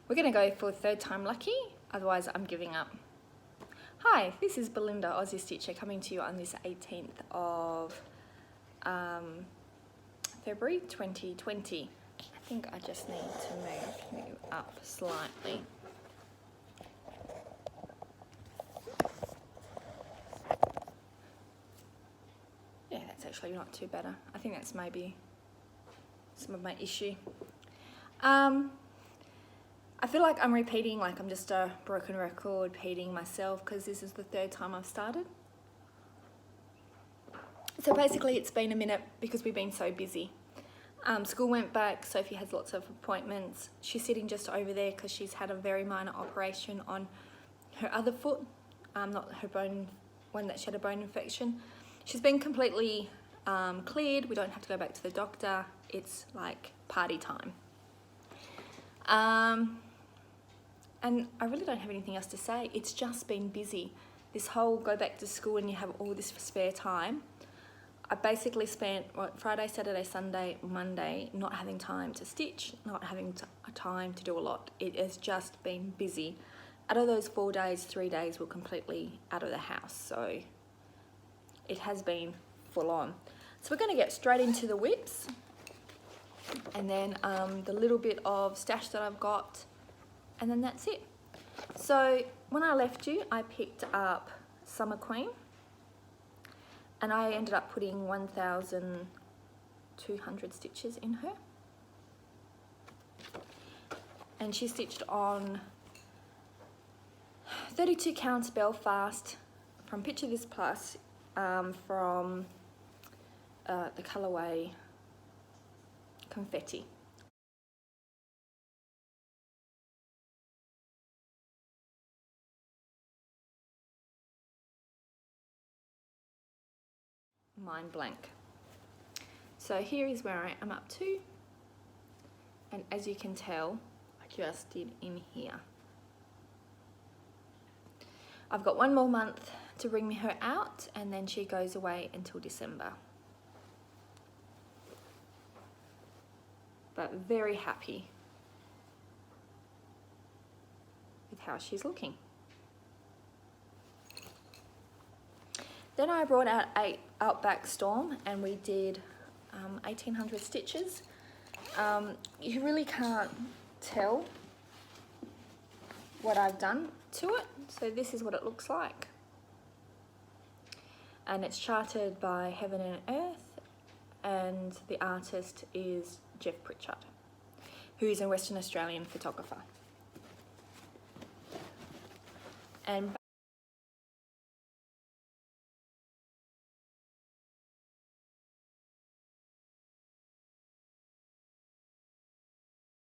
We're going to go for third time lucky, otherwise I'm giving up. Hi, this is Belinda Aussie Stitcher coming to you on this 18th of February 2020. I think I just need to move you up slightly. Yeah, that's actually not too bad. I think that's maybe some of my issue. I feel like I'm repeating, like I'm just a broken record, repeating myself because this is the third time I've started. So basically it's been a minute because we've been so busy. School went back, Sophie has lots of appointments. She's sitting just over there because she's had a very minor operation on her other foot, not her bone, one that she had a bone infection. She's been completely cleared. We don't have to go back to the doctor. It's like party time. And I really don't have anything else to say. It's just been busy. This whole go back to school and you have all this spare time. I basically spent Friday, Saturday, Sunday, Monday not having time to stitch, not having time to do a lot. It has just been busy. Out of those 4 days, 3 days were completely out of the house. So it has been full on. So we're going to get straight into the whips. And then the little bit of stash that I've got, and then that's it. So when I left you, I picked up Summer Queen, and I ended up putting 1,200 stitches in her. And she stitched on 32 counts Belfast from Picture This Plus, from the colourway Confetti. Mind blank. So here is where I am up to, and as you can tell, I just did in here. I've got 1 more month to bring her out, and then she goes away until December. But very happy with how she's looking. Then I brought out Outback Storm, and we did 1,800 stitches. You really can't tell what I've done to it, so this is what it looks like. And it's charted by Heaven and Earth, and the artist is Jeff Pritchard, who is a Western Australian photographer. And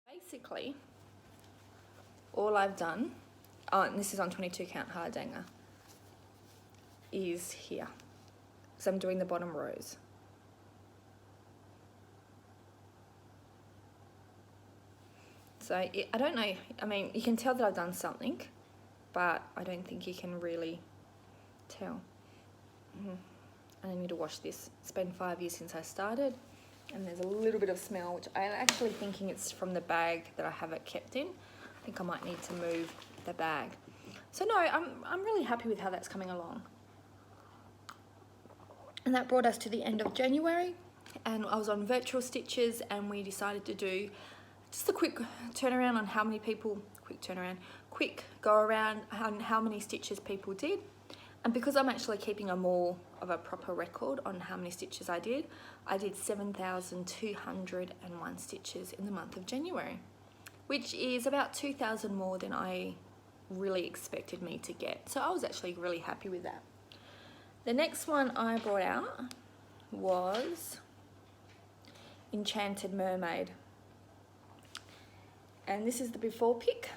basically, all I've done, and this is on 22 count Hardanger, is here. So I'm doing the bottom rows. So I don't know, I mean, you can tell that I've done something, but I don't think you can really tell. And I need to wash this. It's been 5 years since I started, and there's a little bit of smell, which I'm actually thinking it's from the bag that I have it kept in. I think I might need to move the bag. So no, I'm really happy with how that's coming along. And that brought us to the end of January, and I was on virtual stitches, and we decided to do just a quick turnaround on how many people, quick go around on how many stitches people did. And because I'm actually keeping a more of a proper record on how many stitches I did 7,201 stitches in the month of January, which is about 2,000 more than I really expected me to get. So I was actually really happy with that. The next one I brought out was Enchanted Mermaid. And this is the before pic.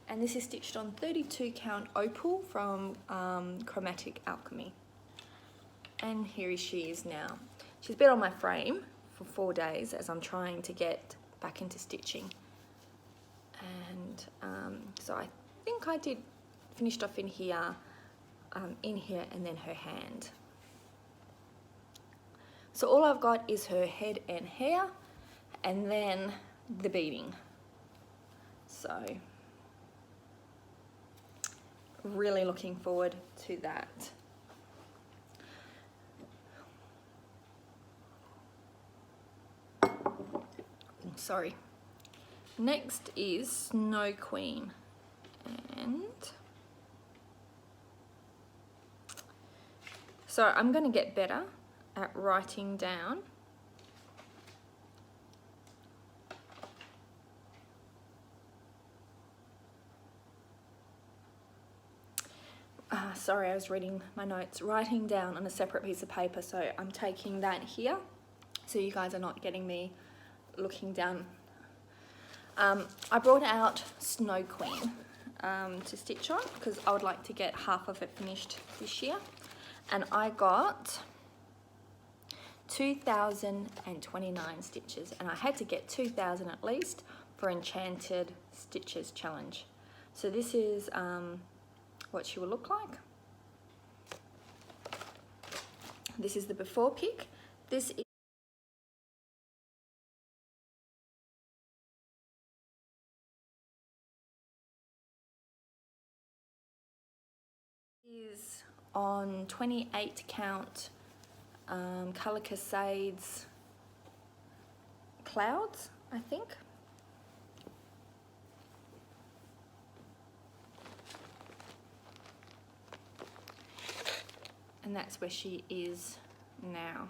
And this is stitched on 32 count Opal from Chromatic Alchemy. And here she is now. She's been on my frame for 4 days as I'm trying to get back into stitching. And so I think I finished off in here in here, and then her hand. So all I've got is her head and hair, and then the beading. So really looking forward to that. Sorry. Next is Snow Queen, and so I'm going to get better at writing down. Sorry, I was reading my notes, writing down on a separate piece of paper, so I'm taking that here so you guys are not getting me looking down. I brought out Snow Queen to stitch on because I would like to get half of it finished this year, and I got 2,029 stitches, and I had to get 2,000 at least for Enchanted Stitches Challenge. So this is what she will look like. This is the before pic. This is on 28 count Colour Cascades Clouds, I think. And that's where she is now.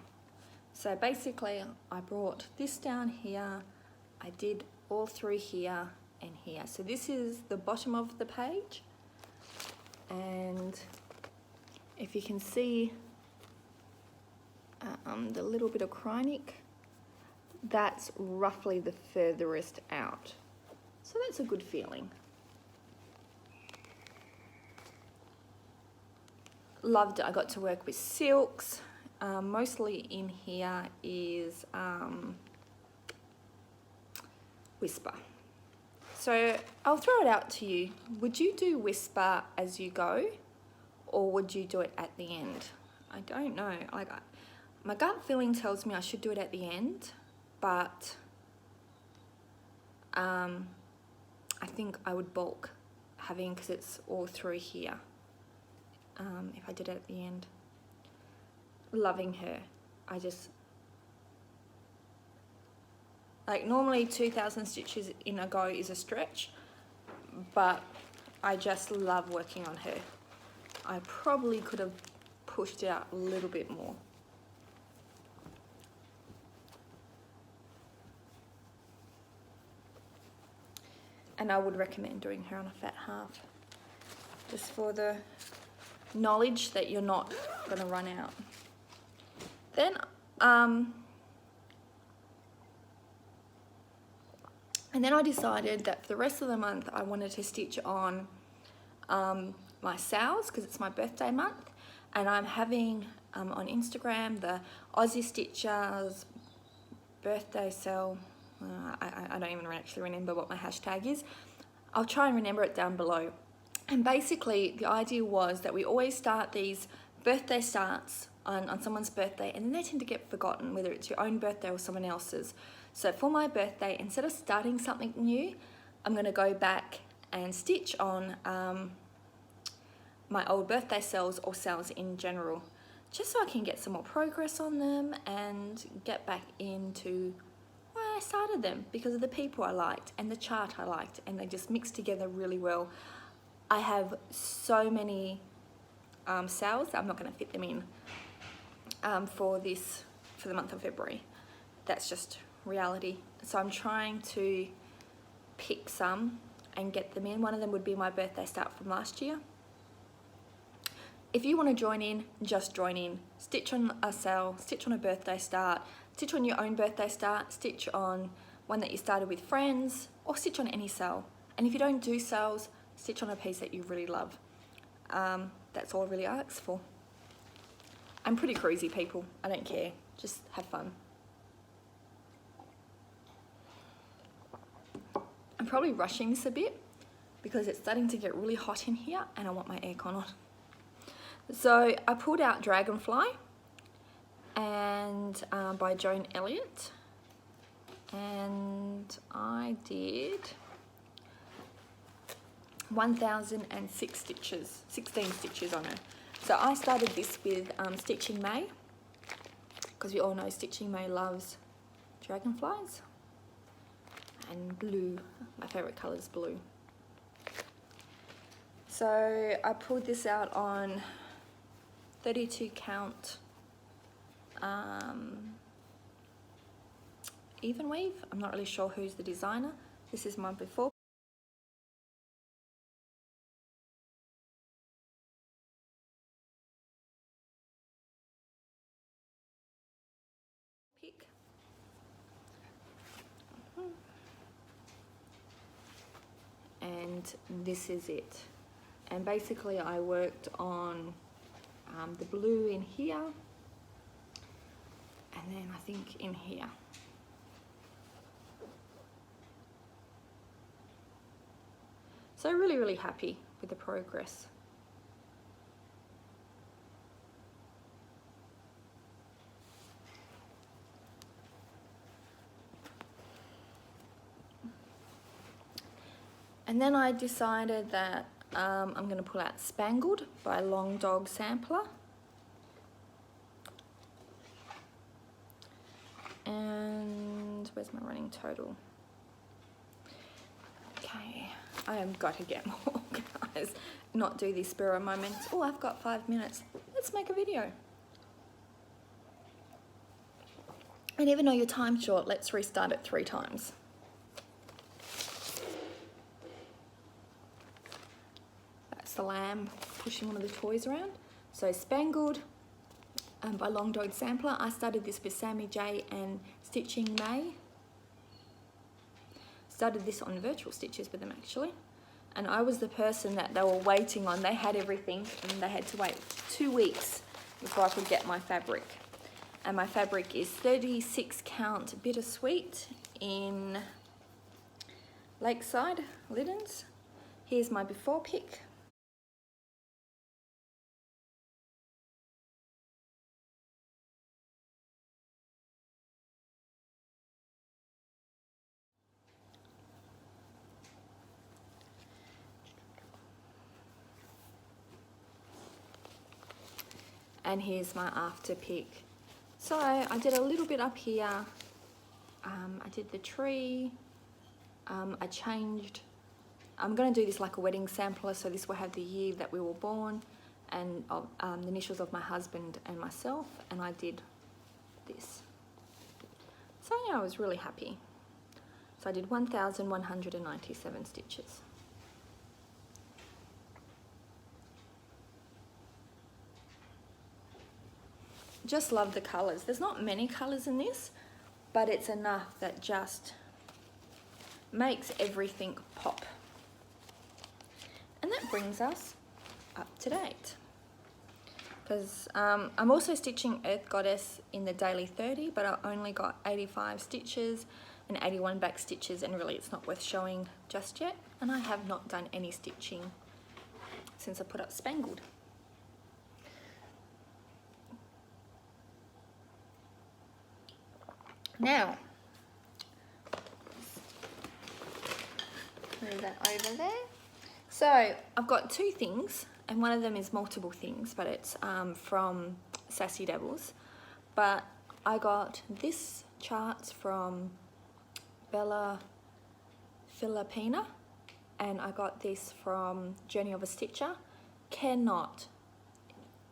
So basically I brought this down here, I did all through here and here. So this is the bottom of the page, and if you can see the little bit of Krynic, that's roughly the furthest out. So that's a good feeling. Loved it. I got to work with silks. Mostly in here is Whisper. So I'll throw it out to you. Would you do Whisper as you go, or would you do it at the end? I don't know. My gut feeling tells me I should do it at the end, but I think I would bulk having, because it's all through here. If I did it at the end. Loving her. I just, like, normally 2,000 stitches in a go is a stretch, but I just love working on her. I probably could have pushed it out a little bit more. And I would recommend doing her on a fat half, just for the knowledge that you're not going to run out. Then and then I decided that for the rest of the month I wanted to stitch on my sales, because it's my birthday month, and I'm having on Instagram the Aussie Stitchers birthday sale. I don't even actually remember what my hashtag is. I'll try and remember it down below. And basically the idea was that we always start these birthday starts on someone's birthday, and then they tend to get forgotten, whether it's your own birthday or someone else's. So for my birthday, instead of starting something new, I'm going to go back and stitch on my old birthday sales, or sales in general, just so I can get some more progress on them and get back into why I started them, because of the people I liked and the chart I liked, and they just mixed together really well. I have so many sales that I'm not going to fit them in for the month of February. That's just reality. So I'm trying to pick some and get them in. One of them would be my birthday start from last year. If you want to join in, just join in. Stitch on a sale, stitch on a birthday start, stitch on your own birthday start, stitch on one that you started with friends, or stitch on any sale. And if you don't do sales, stitch on a piece that you really love. That's all I really ask for. I'm pretty cruisy, people. I don't care. Just have fun. I'm probably rushing this a bit because it's starting to get really hot in here and I want my aircon on. So I pulled out Dragonfly and by Joan Elliott, and I did 1006 stitches, 16 stitches on it. So I started this with Stitching May, because we all know Stitching May loves dragonflies, and blue. My favourite colour is blue. So I pulled this out on 32 count even weave. I'm not really sure who's the designer. This is my before pick. And this is it. And basically I worked on the blue in here, and then I think in here. So really, really happy with the progress. And then I decided that I'm going to pull out Spangled by Long Dog Sampler. And where's my running total? Okay, I have got to get more, guys. Not do these spur of moments. Oh, I've got 5 minutes. Let's make a video. And even though your time's short, let's restart it 3 times. That's the lamb pushing one of the toys around. So Spangled by Long Dog Sampler. I started this with Sammy J and Stitching May. Started this on virtual stitches with them actually. And I was the person that they were waiting on. They had everything and they had to wait 2 weeks before I could get my fabric. And my fabric is 36 count Bittersweet in Lakeside Linens. Here's my before pick. And here's my after pick. So I did a little bit up here. I did the tree. I changed. I'm going to do this like a wedding sampler, so this will have the year that we were born and the initials of my husband and myself, and I did this. So yeah, I was really happy. So I did 1,197 stitches. Just love the colours. There's not many colours in this, but it's enough that just makes everything pop. And that brings us up to date. Because I'm also stitching Earth Goddess in the daily 30, but I only got 85 stitches and 81 back stitches, and really it's not worth showing just yet. And I have not done any stitching since I put up Spangled. Now, move that over there. So I've got 2 things, and one of them is multiple things, but it's from Sassy Devils. But I got this charts from Bella Filipina, and I got this from Journey of a Stitcher. Cannot,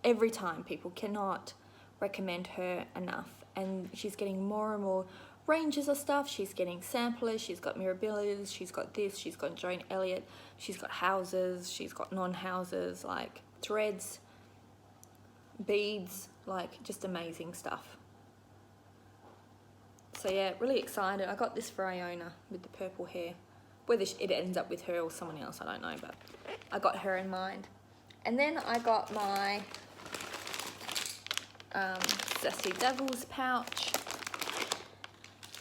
every time people cannot recommend her enough. And she's getting more and more ranges of stuff. She's getting samplers, she's got Mirabilis, she's got this, she's got Joan Elliott, she's got houses, she's got non-houses, like threads, beads, like just amazing stuff. So yeah, really excited. I got this for Iona with the purple hair. Whether it ends up with her or someone else, I don't know, but I got her in mind. And then I got my Sassy Devils pouch.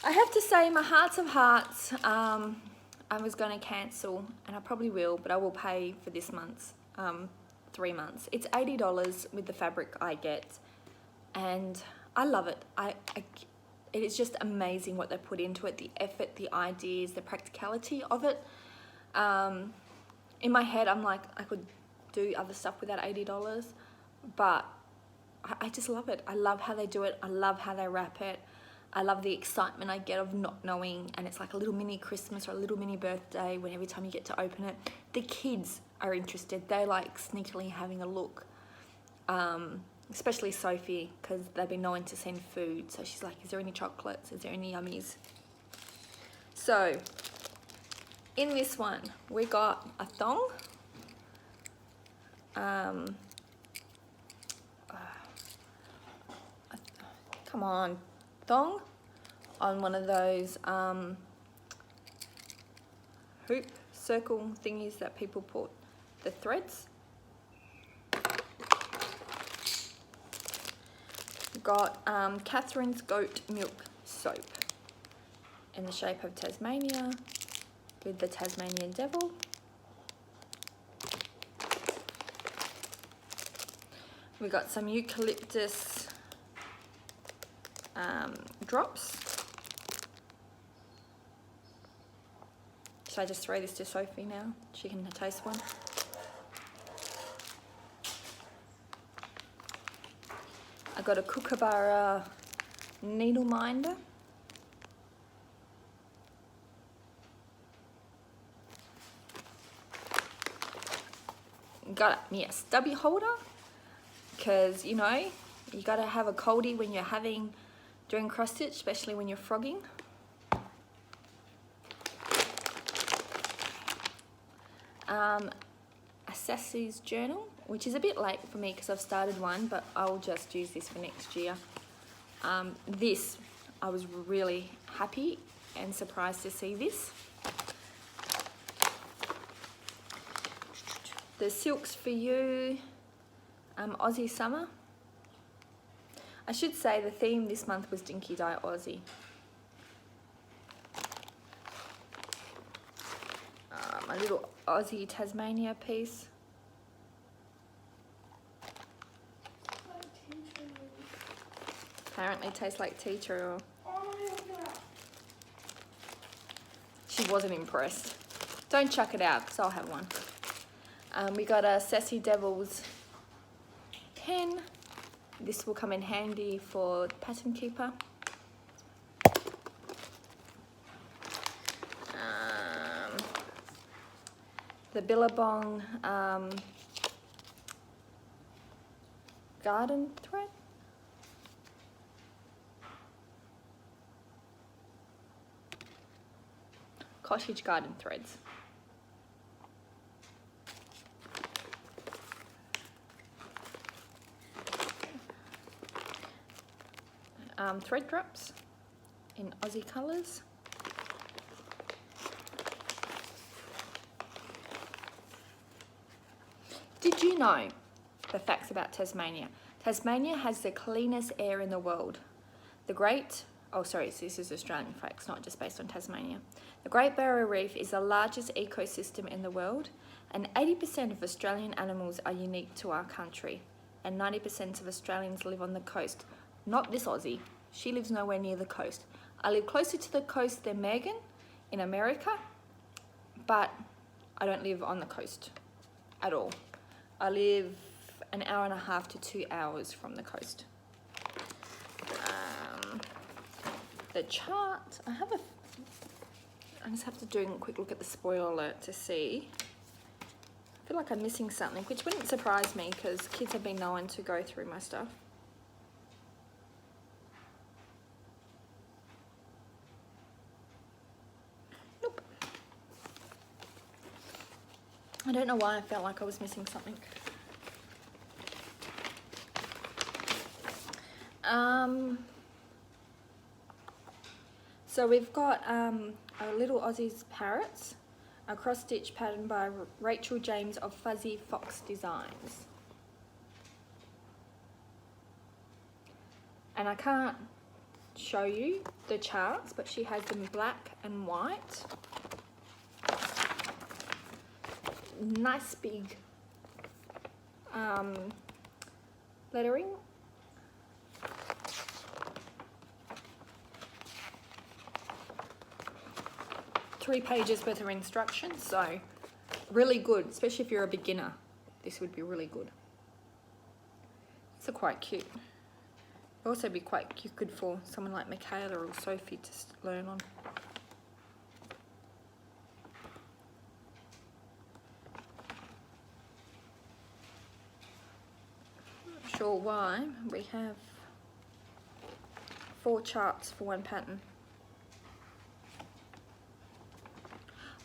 I have to say, my hearts of hearts, I was going to cancel, and I probably will, but I will pay for this month's 3 months. It's $80 with the fabric I get, and I love it. It is just amazing what they put into it, the effort, the ideas, the practicality of it. In my head, I'm like, I could do other stuff with that $80, but I just love it. I love how they do it. I love how they wrap it. I love the excitement I get of not knowing, and it's like a little mini Christmas or a little mini birthday when every time you get to open it. The kids are interested. They're like sneakily having a look, especially Sophie, because they've been known to send food. So she's like, is there any chocolates? Is there any yummies? So in this one, we got a thong. Come on, thong on one of those hoop circle thingies that people put the threads. Got Catherine's goat milk soap in the shape of Tasmania with the Tasmanian devil. We got some eucalyptus drops. Should I just throw this to Sophie now? She can taste one. I got a Kookaburra needle minder. Got me a stubby holder, because you know you gotta have a coldie when you're doing cross stitch, especially when you're frogging. A Sassy's journal, which is a bit late for me because I've started one, but I'll just use this for next year. This, I was really happy and surprised to see this. The Silks for You Aussie Summer. I should say the theme this month was Dinky Dye Aussie. My little Aussie Tasmania piece. Apparently tastes like tea tree oil. She wasn't impressed. Don't chuck it out because I'll have one. We got a Sassy Devils pen. This will come in handy for pattern keeper. The Billabong garden thread. Cottage garden threads. Thread drops in Aussie colours. Did you know the facts about Tasmania? Tasmania has the cleanest air in the world. This is Australian facts, not just based on Tasmania. The Great Barrier Reef is the largest ecosystem in the world, and 80% of Australian animals are unique to our country, and 90% of Australians live on the coast. Not this Aussie. She lives nowhere near the coast. I live closer to the coast than Megan in America, but I don't live on the coast at all. I live an hour and a half to 2 hours from the coast. The chart, I just have to do a quick look at the spoiler alert to see. I feel like I'm missing something, which wouldn't surprise me because kids have been known to go through my stuff. Nope. I don't know why I felt like I was missing something. So we've got our little Aussie's parrots, a cross stitch pattern by Rachel James of Fuzzy Fox Designs. And I can't show you the charts, but she has them black and white. Nice big lettering. Three pages worth of instructions, so really good, especially if you're a beginner. This would be really good. It's quite cute. It'd also be quite good for someone like Michaela or Sophie to learn on. Not sure why we have 4 charts for one pattern.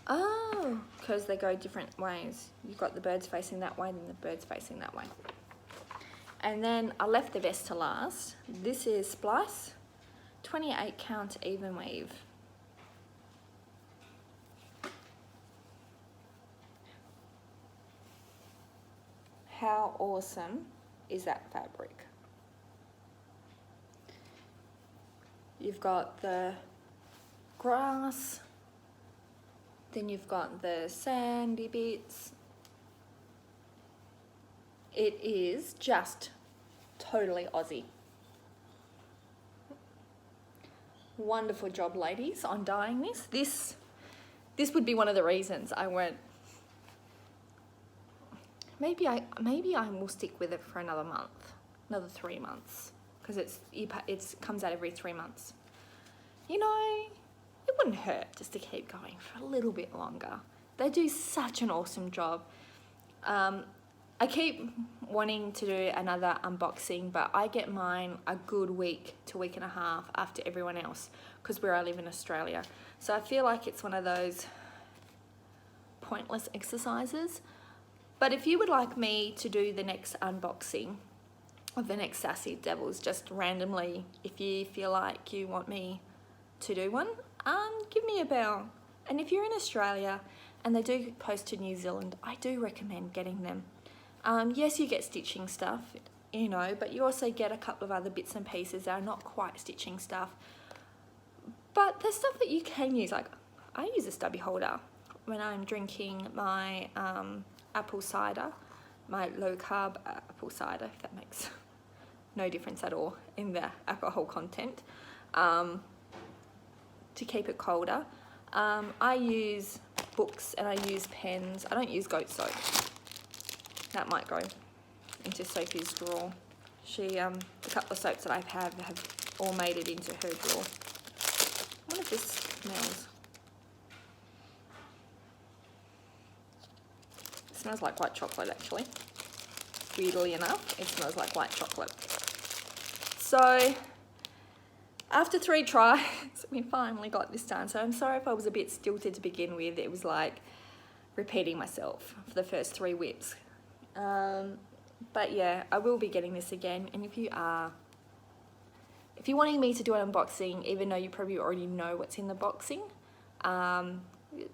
Oh, because they go different ways. You've got the birds facing that way, then the birds facing that way. And then I left the vest to last. This is Splice, 28 count even weave. How awesome is that fabric? You've got the grass, then you've got the sandy bits. It is just totally Aussie. Wonderful job, ladies, on dyeing this. This would be one of the reasons I went. Maybe I will stick with it for another month, another 3 months, because it comes out every 3 months. You know, it wouldn't hurt just to keep going for a little bit longer. They do such an awesome job. I keep wanting to do another unboxing, but I get mine a good week to week and a half after everyone else, because where I live in Australia. So I feel like it's one of those pointless exercises. But if you would like me to do the next unboxing of the next Sassy Devils, just randomly, if you feel like you want me to do one, give me a bell. And if you're in Australia and they do post to New Zealand, I do recommend getting them. Yes, you get stitching stuff, you know, but you also get a couple of other bits and pieces that are not quite stitching stuff. But there's stuff that you can use. Like, I use a stubby holder when I'm drinking my apple cider, my low carb apple cider, if that makes no difference at all in the alcohol content, to keep it colder. I use books and I use pens. I don't use goat soap. That might go into Sophie's drawer. She, the couple of soaps that I have all made it into her drawer. I wonder if this smells. It smells like white chocolate, actually. Weirdly enough, it smells like white chocolate. So, after 3 tries, we finally got this done. So I'm sorry if I was a bit stilted to begin with. It was like repeating myself for the first 3 whips. But yeah, I will be getting this again. And if you're wanting me to do an unboxing, even though you probably already know what's in the boxing,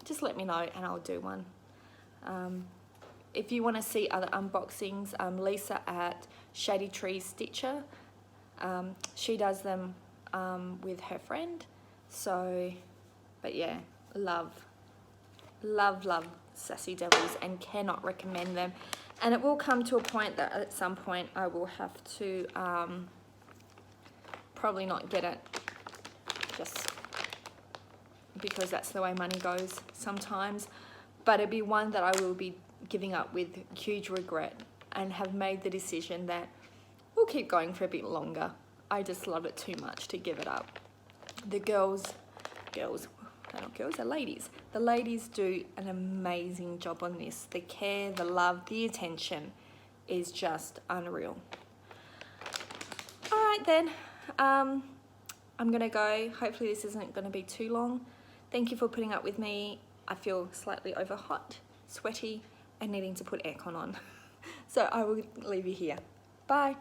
just let me know and I'll do one. If you want to see other unboxings, Lisa at Shady Trees Stitcher, she does them with her friend. So, but yeah, love Sassy Devils and cannot recommend them. And it will come to a point that at some point I will have to probably not get it, just because that's the way money goes sometimes. But it'll be one that I will be giving up with huge regret and have made the decision that we'll keep going for a bit longer. I just love it too much to give it up. The girls, they're not girls, they're ladies. The ladies do an amazing job on this. The care, the love, the attention is just unreal. All right then, I'm gonna go. Hopefully this isn't gonna be too long. Thank you for putting up with me. I feel slightly over hot, sweaty, and needing to put aircon on. So I will leave you here. Bye.